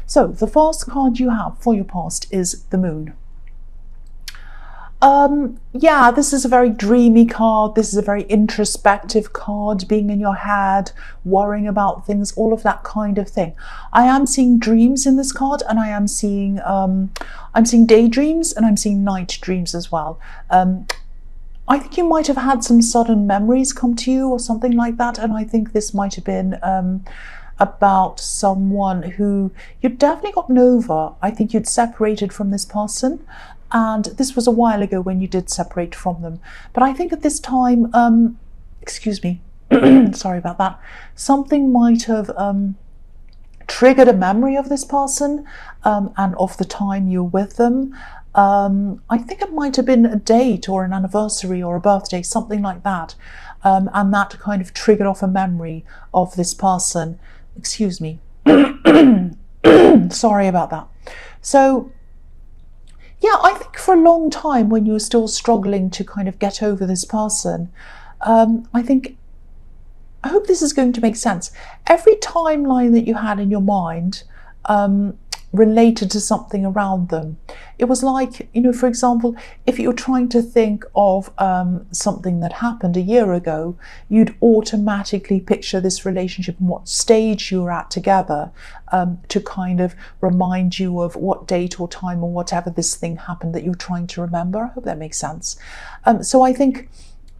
So the first card you have for your past is the Moon. Yeah, this is a very dreamy card. This is a very introspective card, being in your head, worrying about things, all of that kind of thing. I am seeing dreams in this card, and I am seeing I'm seeing daydreams, and I'm seeing night dreams as well. I think you might have had some sudden memories come to you or something like that, and I think this might have been about someone who you'd definitely gotten over. I think you'd separated from this person, and this was a while ago when you did separate from them. But I think at this time, excuse me, sorry about that, something might have triggered a memory of this person and of the time you were with them. I think it might have been a date or an anniversary or a birthday, something like that. And that kind of triggered off a memory of this person. Excuse me. Sorry about that. So, yeah, I think for a long time when you were still struggling to kind of get over this person, I hope this is going to make sense. Every timeline that you had in your mind related to something around them. It was like, you know, for example, if you're trying to think of something that happened a year ago, you'd automatically picture this relationship and what stage you were at together to kind of remind you of what date or time or whatever this thing happened that you're trying to remember. I hope that makes sense. So I think,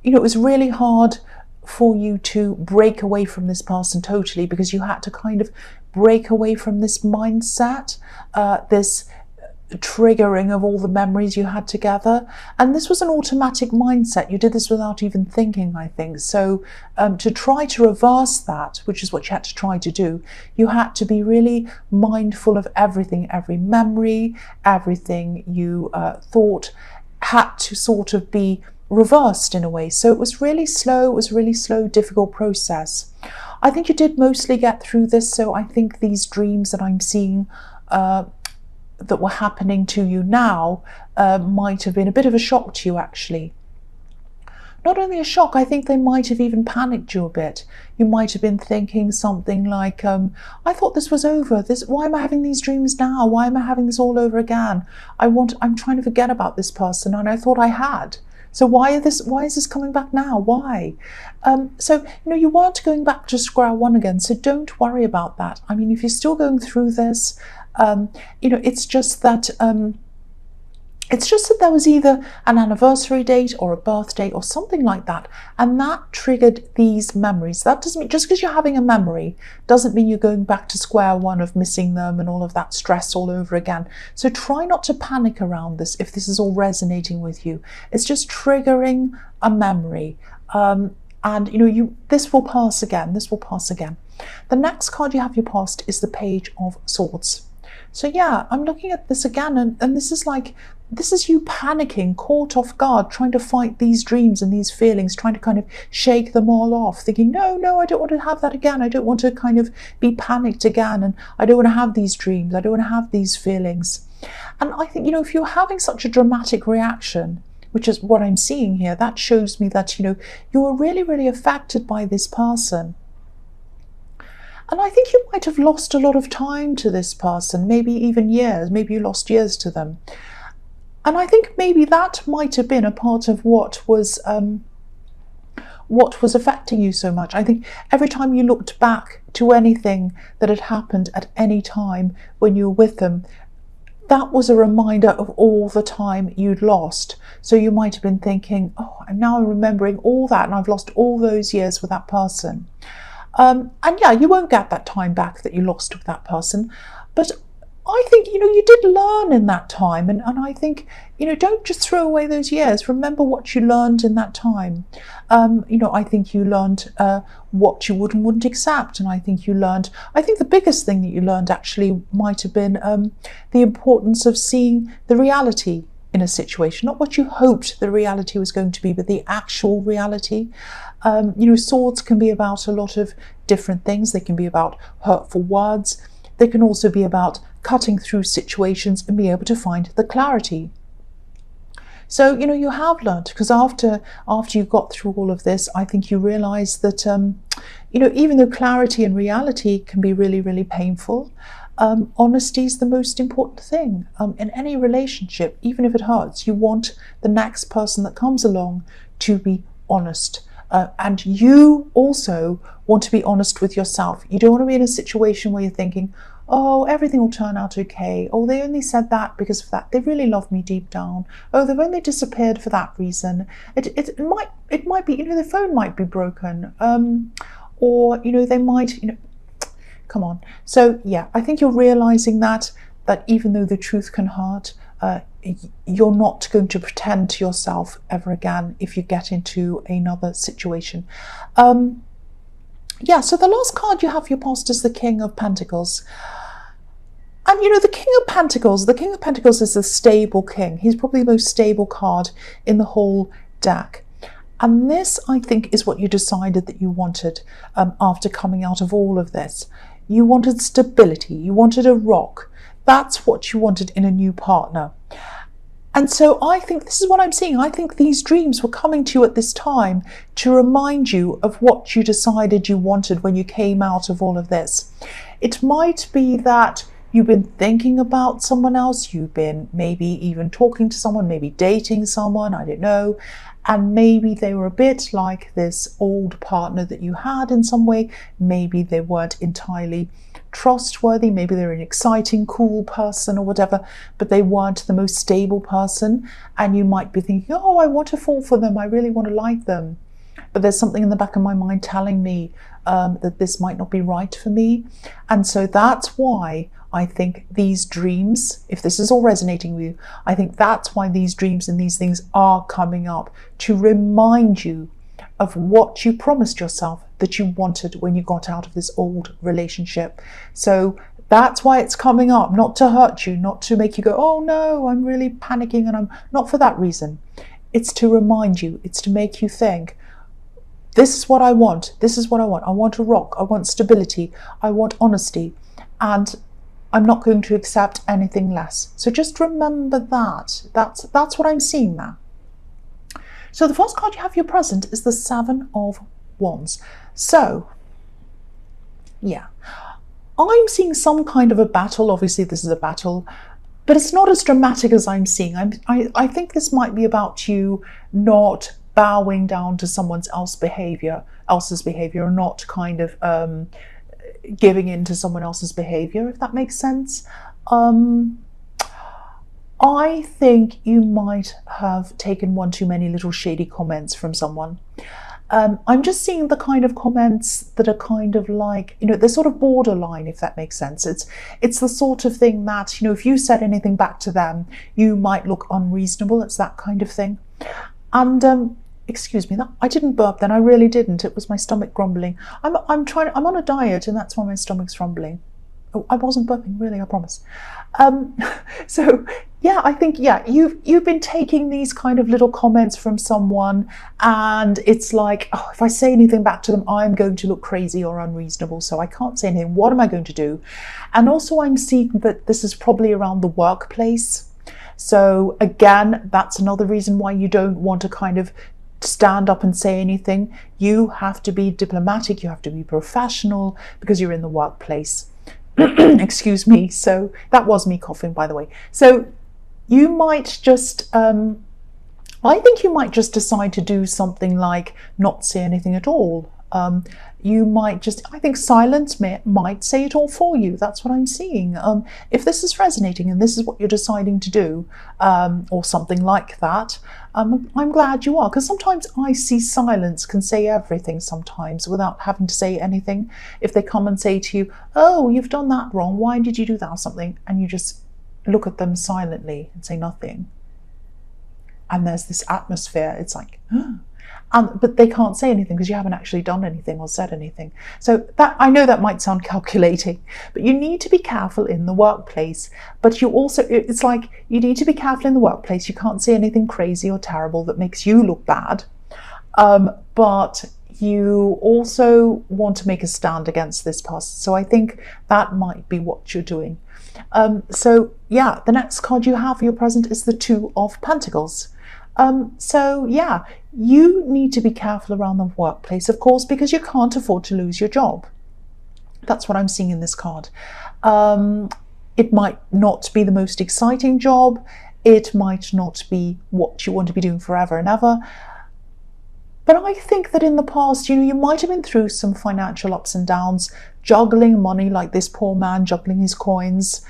you know, it was really hard for you to break away from this person totally, because you had to kind of break away from this mindset, this triggering of all the memories you had together. And this was an automatic mindset. You did this without even thinking, I think. So to try to reverse that, which is what you had to try to do, you had to be really mindful of everything, every memory, everything you thought had to sort of be reversed in a way. So it was really slow. It was a really slow, difficult process. I think you did mostly get through this. So I think these dreams that I'm seeing that were happening to you now might have been a bit of a shock to you, actually. Not only a shock, I think they might have even panicked you a bit. You might have been thinking something like, I thought this was over. Why am I having these dreams now? Why am I having this all over again? I'm trying to forget about this person, and I thought I had. So why is this coming back now? Why? So, you know, you weren't going back to square one again, so don't worry about that. I mean, if you're still going through this, you know, it's just that there was either an anniversary date or a birthday or something like that, and that triggered these memories. That doesn't mean, just because you're having a memory doesn't mean you're going back to square one of missing them and all of that stress all over again. So try not to panic around this if this is all resonating with you. It's just triggering a memory. And you know, this will pass again. This will pass again. The next card you have your past is the Page of Swords. So yeah, I'm looking at this again, and this is you panicking, caught off guard, trying to fight these dreams and these feelings, trying to kind of shake them all off, thinking, no, I don't want to have that again. I don't want to kind of be panicked again, and I don't want to have these dreams. I don't want to have these feelings. And I think, you know, if you're having such a dramatic reaction, which is what I'm seeing here, that shows me that, you know, you are really, really affected by this person. And I think you might have lost a lot of time to this person, maybe even years. Maybe you lost years to them. And I think maybe that might have been a part of what was affecting you so much. I think every time you looked back to anything that had happened at any time when you were with them, that was a reminder of all the time you'd lost. So you might have been thinking, oh, I'm now remembering all that, and I've lost all those years with that person. And yeah, you won't get that time back that you lost with that person. But I think, you know, you did learn in that time. And I think, you know, don't just throw away those years. Remember what you learned in that time. You know, I think you learned what you would and wouldn't accept. And I think the biggest thing that you learned actually might have been the importance of seeing the reality in a situation, not what you hoped the reality was going to be, but the actual reality. You know, swords can be about a lot of different things. They can be about hurtful words. They can also be about cutting through situations and being able to find the clarity. So, you know, you have learned, because after you got through all of this, I think you realized that, you know, even though clarity and reality can be really, really painful, Honesty is the most important thing in any relationship. Even if it hurts, you want the next person that comes along to be honest. And you also want to be honest with yourself. You don't want to be in a situation where you're thinking, oh, everything will turn out okay. Oh, they only said that because of that. They really love me deep down. Oh, they've only disappeared for that reason. It might be, the phone might be broken. Or, they might, come on. So, yeah, I think you're realizing that even though the truth can hurt, you're not going to pretend to yourself ever again if you get into another situation. Yeah, so the last card you have for your past is the King of Pentacles. And the King of Pentacles is a stable king. He's probably the most stable card in the whole deck. And this, I think, is what you decided that you wanted after coming out of all of this. You wanted stability. You wanted a rock. That's what you wanted in a new partner. And so I think this is what I'm seeing. I think these dreams were coming to you at this time to remind you of what you decided you wanted when you came out of all of this. It might be that you've been thinking about someone else. You've been maybe even talking to someone, maybe dating someone, I don't know. And maybe they were a bit like this old partner that you had in some way. Maybe they weren't entirely trustworthy, maybe they're an exciting, cool person or whatever, but they weren't the most stable person. And you might be thinking, oh, I want to fall for them, I really want to like them. But there's something in the back of my mind telling me that this might not be right for me. And so that's why I think these dreams, if this is all resonating with you, I think that's why these dreams and these things are coming up to remind you of what you promised yourself that you wanted when you got out of this old relationship. So that's why it's coming up, not to hurt you, not to make you go, oh no, I'm really panicking, and I'm not for that reason. It's to remind you, it's to make you think, this is what I want, this is what I want. I want a rock, I want stability, I want honesty, and I'm not going to accept anything less. So just remember that. That's what I'm seeing now. So the first card you have for your present is the Seven of Wands. So, yeah, I'm seeing some kind of a battle. Obviously, this is a battle, but it's not as dramatic as I'm seeing. I think this might be about you not bowing down to someone else's behavior, or not kind of giving in to someone else's behavior, if that makes sense. I think you might have taken one too many little shady comments from someone. I'm just seeing the kind of comments that are kind of like, they're sort of borderline, if that makes sense. It's the sort of thing that, if you said anything back to them, you might look unreasonable. It's that kind of thing. And excuse me, I didn't burp then. I really didn't. It was my stomach grumbling. I'm on a diet, and that's why my stomach's rumbling. Oh, I wasn't burping, really, I promise. So yeah, I think, yeah, you've been taking these kind of little comments from someone, and it's like, oh, if I say anything back to them, I'm going to look crazy or unreasonable, so I can't say anything. What am I going to do? And also I'm seeing that this is probably around the workplace. So again, that's another reason why you don't want to kind of stand up and say anything. You have to be diplomatic, you have to be professional, because you're in the workplace. Excuse me. So that was me coughing, by the way. So you might just, I think you might just decide to do something like not say anything at all. You might just, I think silence might say it all for you. That's what I'm seeing. If this is resonating and this is what you're deciding to do, or something like that, I'm glad you are, because sometimes I see silence can say everything sometimes without having to say anything. If they come and say to you, oh, you've done that wrong, why did you do that, or something, and you just look at them silently and say nothing. And there's this atmosphere, it's like, but they can't say anything because you haven't actually done anything or said anything. So that, I know that might sound calculating, but you need to be careful in the workplace. But you also, it's like, you need to be careful in the workplace. You can't say anything crazy or terrible that makes you look bad. But you also want to make a stand against this person. So I think that might be what you're doing. So yeah, the next card you have for your present is the Two of Pentacles. So yeah, you need to be careful around the workplace, of course, because you can't afford to lose your job. That's what I'm seeing in this card. It might not be the most exciting job. It might not be what you want to be doing forever and ever. But I think that in the past, you might have been through some financial ups and downs, juggling money like this poor man juggling his coins,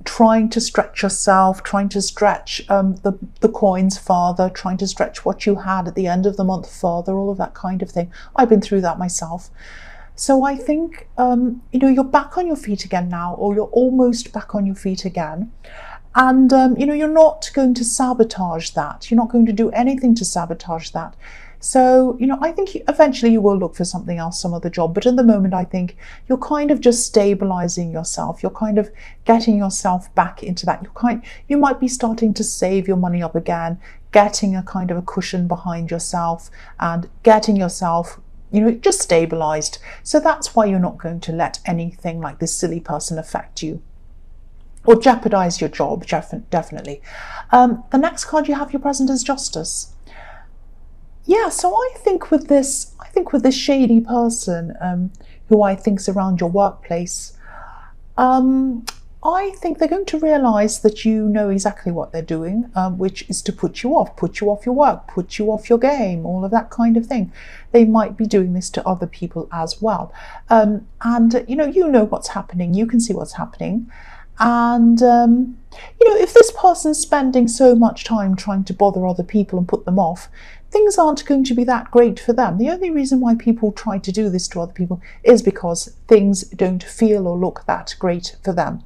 trying to stretch yourself, trying to stretch the coins further, trying to stretch what you had at the end of the month further, all of that kind of thing. I've been through that myself. So I think, you're back on your feet again now, or you're almost back on your feet again. And, you're not going to sabotage that. You're not going to do anything to sabotage that. So, I think eventually you will look for something else, some other job. But at the moment, I think you're kind of just stabilizing yourself. You're kind of getting yourself back into that. You might be starting to save your money up again, getting a kind of a cushion behind yourself and getting yourself, just stabilized. So that's why you're not going to let anything like this silly person affect you or jeopardize your job, definitely. The next card you have, your present, is Justice. Yeah, so I think with this shady person who I think's around your workplace, I think they're going to realise that you know exactly what they're doing, which is to put you off your work, put you off your game, all of that kind of thing. They might be doing this to other people as well. And you know what's happening, you can see what's happening. And, if this person's spending so much time trying to bother other people and put them off, things aren't going to be that great for them. The only reason why people try to do this to other people is because things don't feel or look that great for them.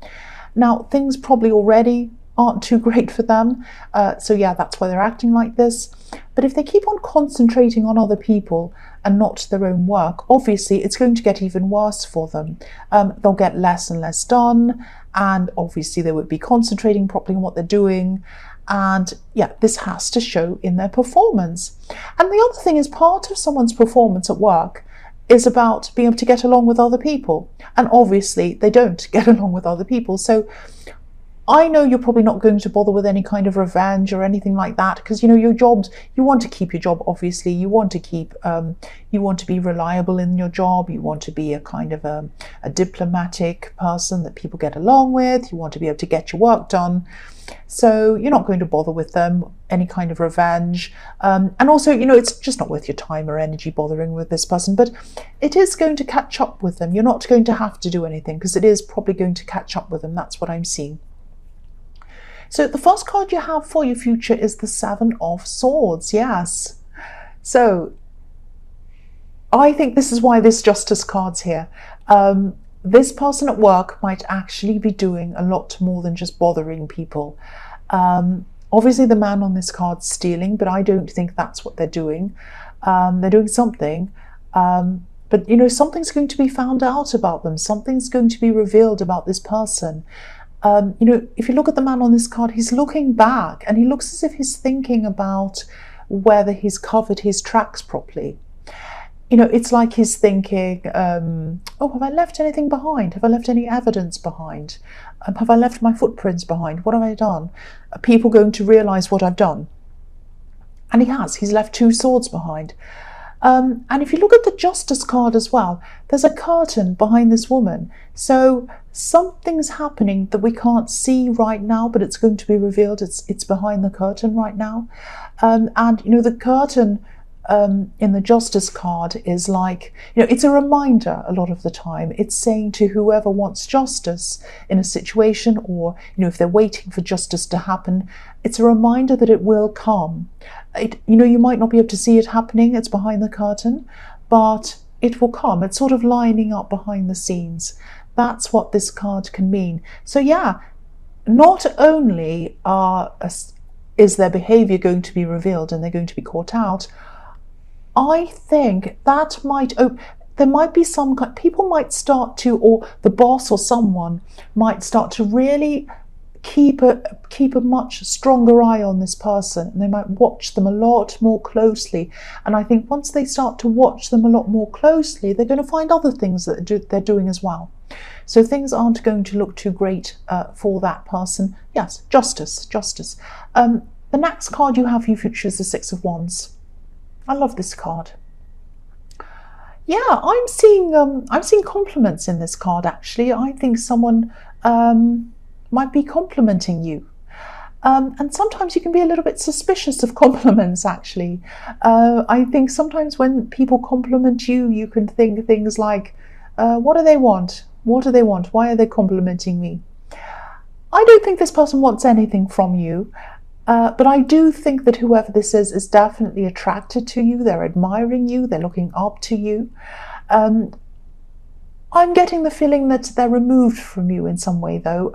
Now, things probably already aren't too great for them. So yeah, that's why they're acting like this. But if they keep on concentrating on other people and not their own work, obviously it's going to get even worse for them. They'll get less and less done, and obviously they won't be concentrating properly on what they're doing. And yeah, this has to show in their performance. And the other thing is, part of someone's performance at work is about being able to get along with other people. And obviously they don't get along with other people. So I know you're probably not going to bother with any kind of revenge or anything like that, because your jobs, you want to keep your job, obviously. You want to keep, you want to be reliable in your job. You want to be a kind of a diplomatic person that people get along with. You want to be able to get your work done. So you're not going to bother with them, any kind of revenge. And also, it's just not worth your time or energy bothering with this person. But it is going to catch up with them. You're not going to have to do anything, because it is probably going to catch up with them. That's what I'm seeing. So the first card you have for your future is the Seven of Swords. Yes. So I think this is why this Justice card's here. This person at work might actually be doing a lot more than just bothering people. Obviously the man on this card's stealing, but I don't think that's what they're doing. They're doing something. But something's going to be found out about them. Something's going to be revealed about this person. If you look at the man on this card, he's looking back and he looks as if he's thinking about whether he's covered his tracks properly. It's like he's thinking, oh, have I left anything behind? Have I left any evidence behind? Have I left my footprints behind? What have I done? Are people going to realise what I've done? And he has. He's left 2 swords behind. And if you look at the Justice card as well, there's a curtain behind this woman. So something's happening that we can't see right now, but it's going to be revealed. It's behind the curtain right now. And the curtain in the Justice card is like, it's a reminder a lot of the time. It's saying to whoever wants justice in a situation, or, if they're waiting for justice to happen, it's a reminder that it will come. You might not be able to see it happening, it's behind the curtain, but it will come. It's sort of lining up behind the scenes. That's what this card can mean. So yeah, not only is their behavior going to be revealed and they're going to be caught out, I think that there might be some, people might start to, or the boss or someone might start to really keep a much stronger eye on this person, and they might watch them a lot more closely. And I think once they start to watch them a lot more closely, they're going to find other things that they're doing as well. So things aren't going to look too great for that person. Yes, justice. The next card you have for your future is the Six of Wands. I love this card. Yeah, I'm seeing compliments in this card actually. I think someone might be complimenting you. And sometimes you can be a little bit suspicious of compliments, actually. I think sometimes when people compliment you, you can think things like, what do they want? What do they want? Why are they complimenting me? I don't think this person wants anything from you, but I do think that whoever this is definitely attracted to you. They're admiring you, they're looking up to you. I'm getting the feeling that they're removed from you in some way, though.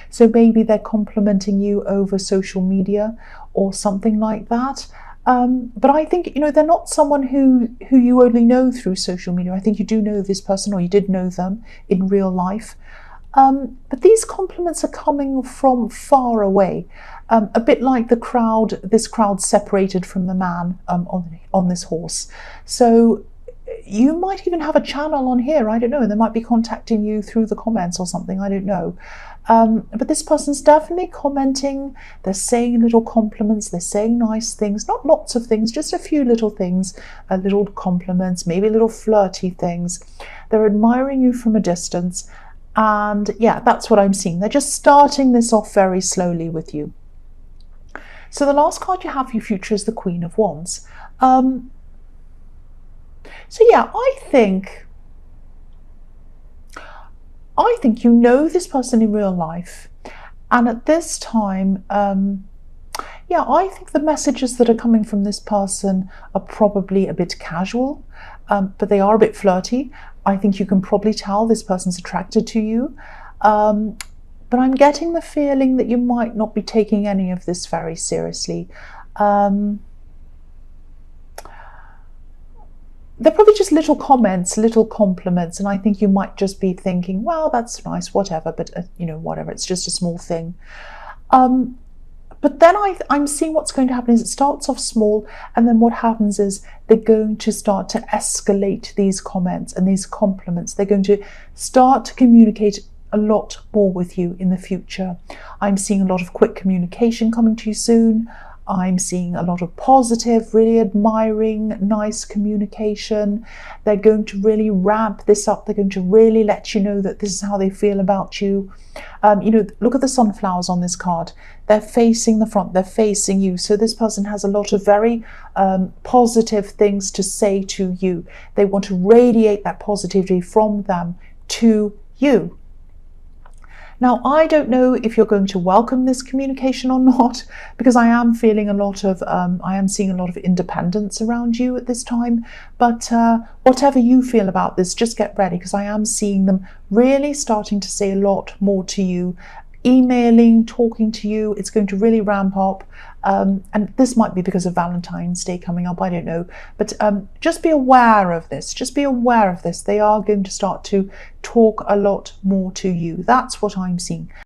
So maybe they're complimenting you over social media or something like that. But I think, they're not someone who you only know through social media. I think you do know this person, or you did know them in real life. But these compliments are coming from far away, a bit like this crowd separated from the man on this horse. So you might even have a channel on here, I don't know, and they might be contacting you through the comments or something, I don't know. But this person's definitely commenting, they're saying little compliments, they're saying nice things, not lots of things, just a few little things, little compliments, maybe little flirty things. They're admiring you from a distance, and yeah, that's what I'm seeing. They're just starting this off very slowly with you. So the last card you have for your future is the Queen of Wands. So yeah, I think you know this person in real life, and at this time, yeah, I think the messages that are coming from this person are probably a bit casual, but they are a bit flirty. I think you can probably tell this person's attracted to you, but I'm getting the feeling that you might not be taking any of this very seriously. They're probably just little comments, little compliments, and I think you might just be thinking, well, that's nice, whatever, but whatever, it's just a small thing. But then I'm seeing what's going to happen is it starts off small, and then what happens is they're going to start to escalate these comments and these compliments. They're going to start to communicate a lot more with you in the future. I'm seeing a lot of quick communication coming to you soon. I'm seeing a lot of positive, really admiring, nice communication. They're going to really ramp this up. They're going to really let you know that this is how they feel about you. Look at the sunflowers on this card. They're facing the front. They're facing you. So this person has a lot of very positive things to say to you. They want to radiate that positivity from them to you. Now, I don't know if you're going to welcome this communication or not, because I am seeing a lot of independence around you at this time. But whatever you feel about this, just get ready, because I am seeing them really starting to say a lot more to you, emailing, talking to you. It's going to really ramp up. And this might be because of Valentine's Day coming up, I don't know. But just be aware of this. Just be aware of this. They are going to start to talk a lot more to you. That's what I'm seeing.